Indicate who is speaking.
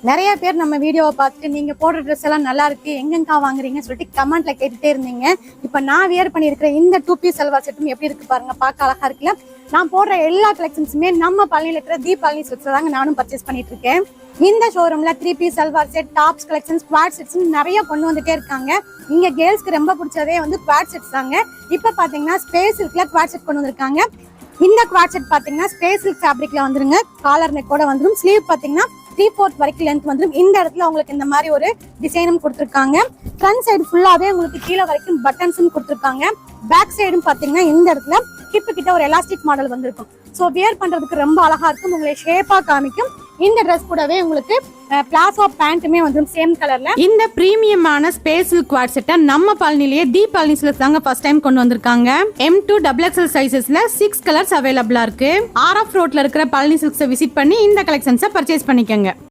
Speaker 1: நிறைய பேர் நம்ம வீடியோவை பார்த்துட்டு நீங்க போடுற ட்ரெஸ் எல்லாம் நல்லா இருக்கு, எங்கெங்கா வாங்குறீங்கன்னு சொல்லிட்டு கமெண்ட்ல கேட்டுட்டே இருந்தீங்க. இப்ப நான் வியர் பண்ணியிருக்கிற இந்த 2 பீஸ் சல்வார் செட்டும் எப்படி இருக்கு பாருங்க, பார்க்க அழகா இருக்குல்ல. நான் போடுற எல்லா கலெக்ஷன்ஸுமே நம்ம பழனியில இருக்கிற தி பழனி சில்க்ஸ்ல தாங்க நானும் பர்ச்சேஸ் பண்ணிட்டு இருக்கேன். இந்த ஷோரூம்ல 3 piece salwar set, tops collections, co-ord sets நிறைய கொண்டு வந்துட்டே இருக்காங்க. இங்க கேர்ள்ஸ்க்கு ரொம்ப பிடிச்சதே வந்து குவாட் செட்ஸ் தாங்க. இப்ப பாத்தீங்கன்னா ஸ்பேஸ் சில்க்ல குவாட் செட் கொண்டு வந்திருக்காங்க. இந்த குவாட் செட் பாத்தீங்கன்னா ஸ்பேஸ் சில்க் ஃபேப்ரிக்ல வந்துருங்க. காலர் நெக்கோட வந்துரும். ஸ்லீவ் பாத்தீங்கன்னா 3/4 வரைக்கும் லென்த் வந்துடும். இந்த இடத்துல உங்களுக்கு இந்த மாதிரி ஒரு டிசைனும் கொடுத்துருக்காங்க. ஃப்ரண்ட் சைடு ஃபுல்லாவே உங்களுக்கு கீழே வரைக்கும் பட்டன்ஸும் கொடுத்துருக்காங்க. பேக் சைடும் பாத்தீங்கன்னா இந்த இடத்துல ஹிப் கிட்ட ஒரு எலாஸ்டிக் மாடல் வந்திருக்கும். ஸோ வியர் பண்றதுக்கு ரொம்ப அழகா இருக்கும், உங்களை ஷேப்பா காமிக்கும். இந்த ட்ரெஸ் கூடவே உங்களுக்கு பிளாசோ பேண்ட்டுமே வந்துடும் சேம் கலர்ல. இந்த பிரீமியமான ஸ்பேஸ் சில்க் குவாட் செட்டை நம்ம பழனிலேயே தி பழனி சில்க்ஸ் தாங்க ஃபர்ஸ்ட் டைம் கொண்டு வந்திருக்காங்க. M2 XXL சைசஸ்ல 6 கலர்ஸ் அவைலபிளா இருக்கு. RF ரோட்ல இருக்கிற பழனி சில்க்ஸை விசிட் பண்ணி இந்த கலெக்ஷன்ஸை பர்ச்சேஸ் பண்ணிக்கங்க.